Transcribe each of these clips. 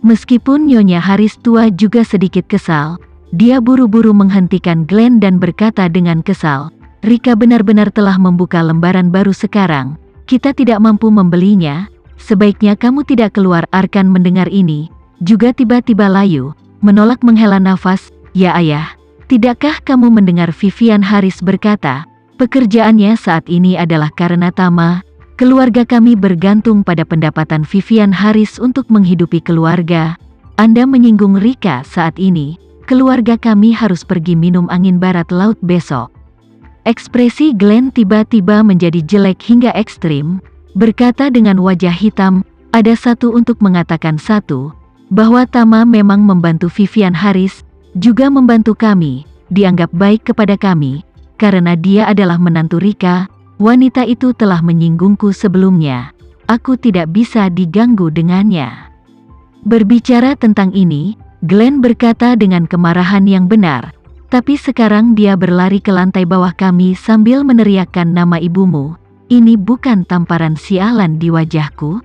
Meskipun Nyonya Haris tua juga sedikit kesal, dia buru-buru menghentikan Glenn dan berkata dengan kesal, "Rika benar-benar telah membuka lembaran baru sekarang. Kita tidak mampu membelinya. Sebaiknya kamu tidak keluar." Arkan mendengar ini, juga tiba-tiba layu, menolak menghela nafas. "Ya ayah, tidakkah kamu mendengar?" Vivian Haris berkata, "Pekerjaannya saat ini adalah karena Tama. Keluarga kami bergantung pada pendapatan Vivian Haris untuk menghidupi keluarga. Anda menyinggung Rika saat ini. Keluarga kami harus pergi minum angin barat laut besok." Ekspresi Glenn tiba-tiba menjadi jelek hingga ekstrim, berkata dengan wajah hitam, "Ada satu untuk mengatakan satu, bahwa Tama memang membantu Vivian Haris, juga membantu kami, dianggap baik kepada kami, karena dia adalah menantu Rika. Wanita itu telah menyinggungku sebelumnya. Aku tidak bisa diganggu dengannya." Berbicara tentang ini, Glenn berkata dengan kemarahan yang benar, "Tapi sekarang dia berlari ke lantai bawah kami sambil meneriakkan nama ibumu. Ini bukan tamparan sialan di wajahku?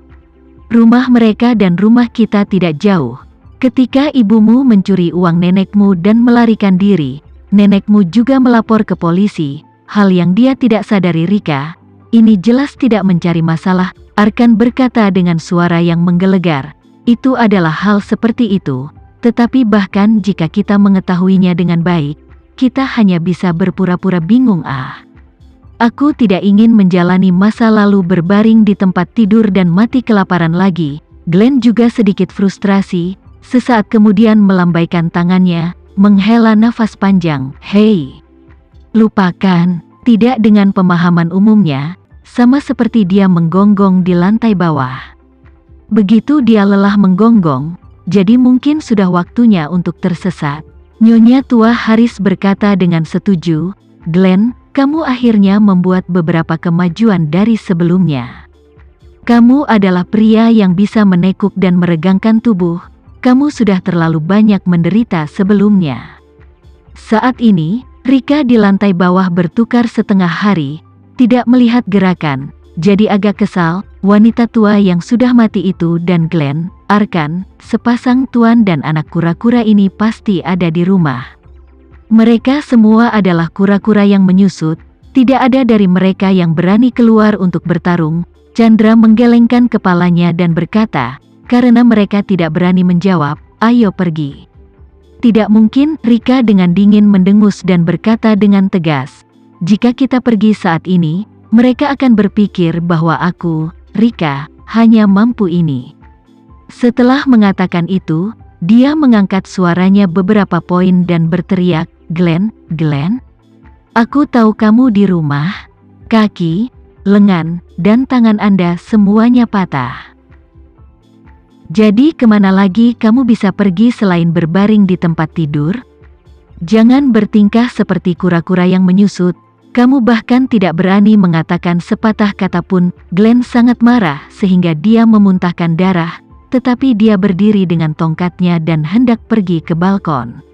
Rumah mereka dan rumah kita tidak jauh. Ketika ibumu mencuri uang nenekmu dan melarikan diri, nenekmu juga melapor ke polisi. Hal yang dia tidak sadari Rika, ini jelas tidak mencari masalah." Arkan berkata dengan suara yang menggelegar, "Itu adalah hal seperti itu, tetapi bahkan jika kita mengetahuinya dengan baik, kita hanya bisa berpura-pura bingung. Aku tidak ingin menjalani masa lalu berbaring di tempat tidur dan mati kelaparan lagi." Glenn juga sedikit frustrasi, sesaat kemudian melambaikan tangannya, menghela nafas panjang. "Hei, lupakan." Tidak dengan pemahaman umumnya, sama seperti dia menggonggong di lantai bawah. Begitu dia lelah menggonggong, jadi mungkin sudah waktunya untuk tersesat. Nyonya tua Haris berkata dengan setuju, "Glenn, kamu akhirnya membuat beberapa kemajuan dari sebelumnya. Kamu adalah pria yang bisa menekuk dan meregangkan tubuh. Kamu sudah terlalu banyak menderita sebelumnya." Saat ini, Rika di lantai bawah bertukar setengah hari, tidak melihat gerakan, jadi agak kesal. Wanita tua yang sudah mati itu dan Glenn, Arkan, sepasang tuan dan anak kura-kura ini pasti ada di rumah. Mereka semua adalah kura-kura yang menyusut, tidak ada dari mereka yang berani keluar untuk bertarung. Chandra menggelengkan kepalanya dan berkata, "Karena mereka tidak berani menjawab, ayo pergi." "Tidak mungkin," Rika dengan dingin mendengus dan berkata dengan tegas, "Jika kita pergi saat ini, mereka akan berpikir bahwa aku, Rika, hanya mampu ini." Setelah mengatakan itu, dia mengangkat suaranya beberapa poin dan berteriak, "Glenn, Glenn, aku tahu kamu di rumah. Kaki, lengan, dan tangan Anda semuanya patah. Jadi kemana lagi kamu bisa pergi selain berbaring di tempat tidur? Jangan bertingkah seperti kura-kura yang menyusut. Kamu bahkan tidak berani mengatakan sepatah kata pun." Glenn sangat marah sehingga dia memuntahkan darah, tetapi dia berdiri dengan tongkatnya dan hendak pergi ke balkon.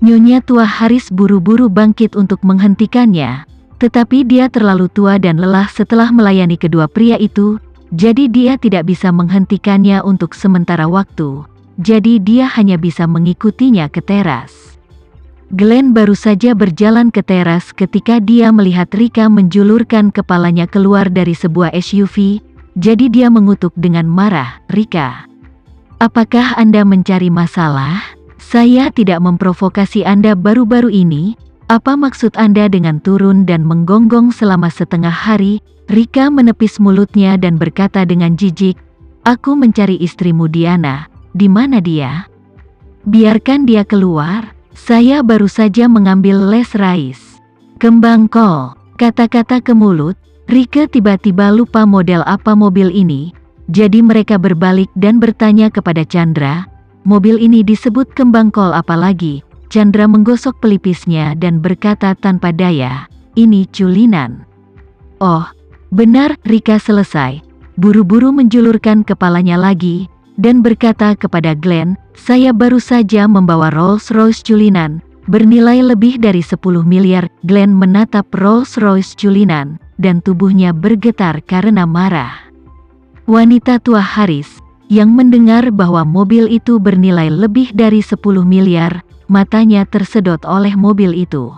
Nyonya tua Haris buru-buru bangkit untuk menghentikannya, tetapi dia terlalu tua dan lelah setelah melayani kedua pria itu. Jadi dia tidak bisa menghentikannya untuk sementara waktu, jadi dia hanya bisa mengikutinya ke teras. Glenn baru saja berjalan ke teras ketika dia melihat Rika menjulurkan kepalanya keluar dari sebuah SUV, jadi dia mengutuk dengan marah, "Rika, apakah Anda mencari masalah? Saya tidak memprovokasi Anda baru-baru ini. Apa maksud Anda dengan turun dan menggonggong selama setengah hari?" Rika menepis mulutnya dan berkata dengan jijik, "Aku mencari istrimu Diana. Di mana dia? Biarkan dia keluar. Saya baru saja mengambil les Rais." "Kembang kol." Kata-kata ke mulut, Rika tiba-tiba lupa model apa mobil ini. Jadi mereka berbalik dan bertanya kepada Chandra, "Mobil ini disebut kembang kol apa lagi?" Chandra menggosok pelipisnya dan berkata tanpa daya, "Ini culinan." "Oh, benar." Rika selesai, buru-buru menjulurkan kepalanya lagi, dan berkata kepada Glenn, "Saya baru saja membawa Rolls-Royce culinan, bernilai lebih dari 10 miliar. Glenn menatap Rolls-Royce culinan, dan tubuhnya bergetar karena marah. Wanita tua Haris, Yang mendengar bahwa mobil itu bernilai lebih dari 10 miliar, matanya tersedot oleh mobil itu.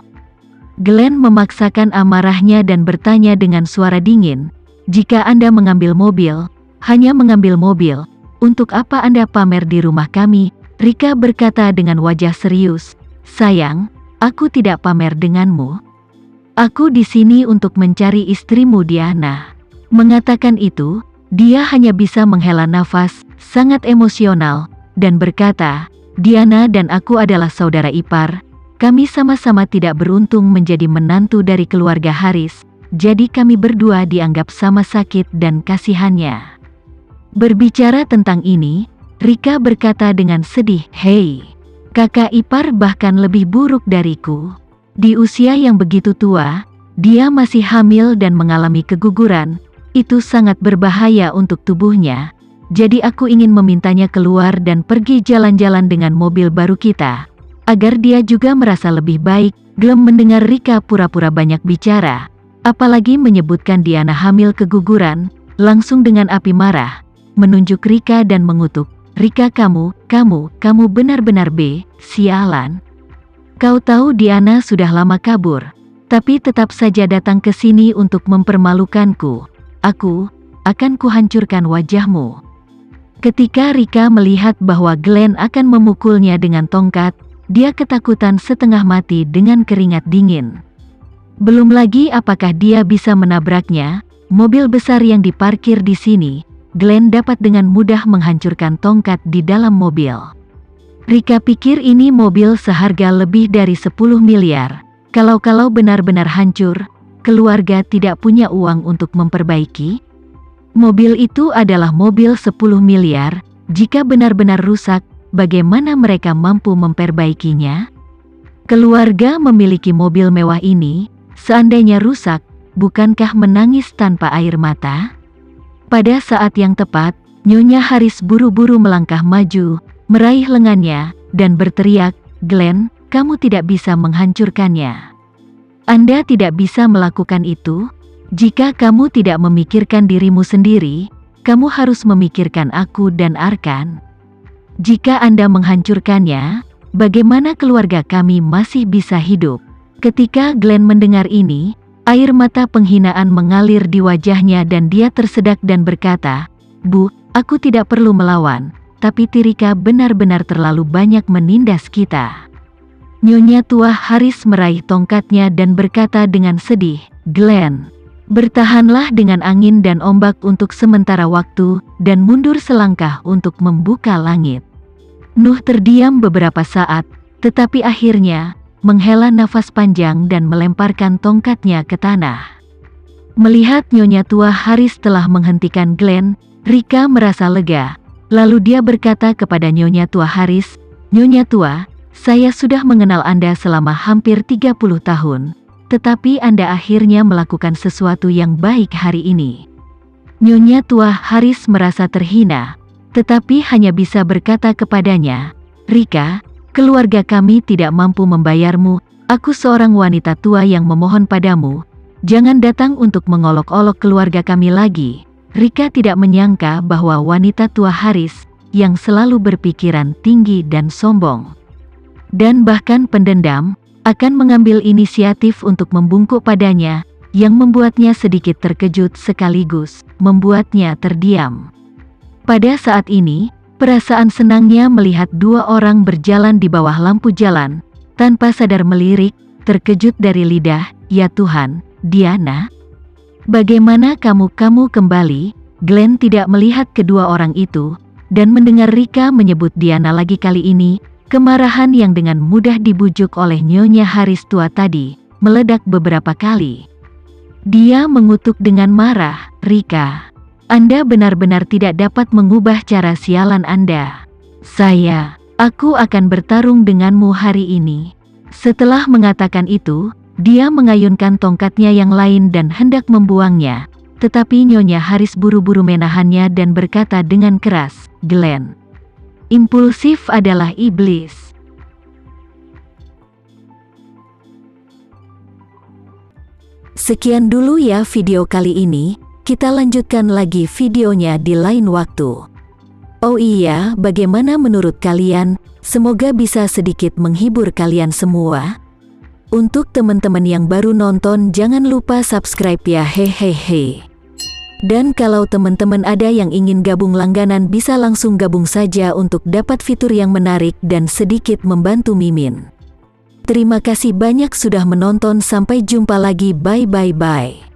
Glenn memaksakan amarahnya dan bertanya dengan suara dingin, "Jika Anda mengambil mobil, hanya mengambil mobil, untuk apa Anda pamer di rumah kami?" Rika berkata dengan wajah serius, "Sayang, aku tidak pamer denganmu. Aku di sini untuk mencari istrimu Diana." Mengatakan itu, dia hanya bisa menghela nafas, sangat emosional, dan berkata, "Diana dan aku adalah saudara ipar. Kami sama-sama tidak beruntung menjadi menantu dari keluarga Haris, jadi kami berdua dianggap sama sakit dan kasihannya." Berbicara tentang ini, Rika berkata dengan sedih, "Hei, kakak ipar bahkan lebih buruk dariku. Di usia yang begitu tua, dia masih hamil dan mengalami keguguran. Itu sangat berbahaya untuk tubuhnya. Jadi aku ingin memintanya keluar dan pergi jalan-jalan dengan mobil baru kita, agar dia juga merasa lebih baik." Glenn mendengar Rika pura-pura banyak bicara, apalagi menyebutkan Diana hamil keguguran, langsung dengan api marah, menunjuk Rika dan mengutuk, "Rika, kamu benar-benar sialan. Kau tahu Diana sudah lama kabur, tapi tetap saja datang ke sini untuk mempermalukanku. Aku akan kuhancurkan wajahmu." Ketika Rika melihat bahwa Glenn akan memukulnya dengan tongkat, dia ketakutan setengah mati dengan keringat dingin. Belum lagi apakah dia bisa menabraknya, mobil besar yang diparkir di sini. Glenn dapat dengan mudah menghancurkan tongkat di dalam mobil. Rika pikir ini mobil seharga lebih dari 10 miliar. Kalau benar-benar hancur, keluarga tidak punya uang untuk memperbaiki. Mobil itu adalah mobil 10 miliar, jika benar-benar rusak, bagaimana mereka mampu memperbaikinya? Keluarga memiliki mobil mewah ini, seandainya rusak, bukankah menangis tanpa air mata? Pada saat yang tepat, Nyonya Haris buru-buru melangkah maju, meraih lengannya, dan berteriak, "Glenn, kamu tidak bisa menghancurkannya. Anda tidak bisa melakukan itu. Jika kamu tidak memikirkan dirimu sendiri, kamu harus memikirkan aku dan Arkan. Jika Anda menghancurkannya, bagaimana keluarga kami masih bisa hidup?" Ketika Glenn mendengar ini, air mata penghinaan mengalir di wajahnya dan dia tersedak dan berkata, "Bu, aku tidak perlu melawan, tapi Rika benar-benar terlalu banyak menindas kita." Nyonya tua Haris meraih tongkatnya dan berkata dengan sedih, "Glenn, bertahanlah dengan angin dan ombak untuk sementara waktu, dan mundur selangkah untuk membuka langit." Nuh terdiam beberapa saat, tetapi akhirnya menghela nafas panjang dan melemparkan tongkatnya ke tanah. Melihat Nyonya tua Haris telah menghentikan Glenn, Rika merasa lega. Lalu dia berkata kepada Nyonya tua Haris, "Nyonya tua, saya sudah mengenal Anda selama hampir 30 tahun, tetapi Anda akhirnya melakukan sesuatu yang baik hari ini." Nyonya tua Haris merasa terhina, tetapi hanya bisa berkata kepadanya, "Rika, keluarga kami tidak mampu membayarmu. Aku seorang wanita tua yang memohon padamu, jangan datang untuk mengolok-olok keluarga kami lagi." Rika tidak menyangka bahwa wanita tua Haris, yang selalu berpikiran tinggi dan sombong, dan bahkan pendendam, akan mengambil inisiatif untuk membungkuk padanya, yang membuatnya sedikit terkejut sekaligus membuatnya terdiam. Pada saat ini, perasaan senangnya melihat dua orang berjalan di bawah lampu jalan, tanpa sadar melirik, terkejut dari lidah, "Ya Tuhan, Diana, bagaimana kamu kembali?" Glenn tidak melihat kedua orang itu, dan mendengar Rika menyebut Diana lagi kali ini, kemarahan yang dengan mudah dibujuk oleh Nyonya Haris tua tadi, meledak beberapa kali. Dia mengutuk dengan marah, "Rika, Anda benar-benar tidak dapat mengubah cara sialan Anda. Aku akan bertarung denganmu hari ini." Setelah mengatakan itu, dia mengayunkan tongkatnya yang lain dan hendak membuangnya, tetapi Nyonya Haris buru-buru menahannya dan berkata dengan keras, "Glenn, impulsif adalah iblis." Sekian dulu ya video kali ini, kita lanjutkan lagi videonya di lain waktu. Oh iya, bagaimana menurut kalian? Semoga bisa sedikit menghibur kalian semua. Untuk teman-teman yang baru nonton, jangan lupa subscribe ya, hehehe. Dan kalau teman-teman ada yang ingin gabung langganan, bisa langsung gabung saja untuk dapat fitur yang menarik dan sedikit membantu Mimin. Terima kasih banyak sudah menonton, sampai jumpa lagi, bye bye bye.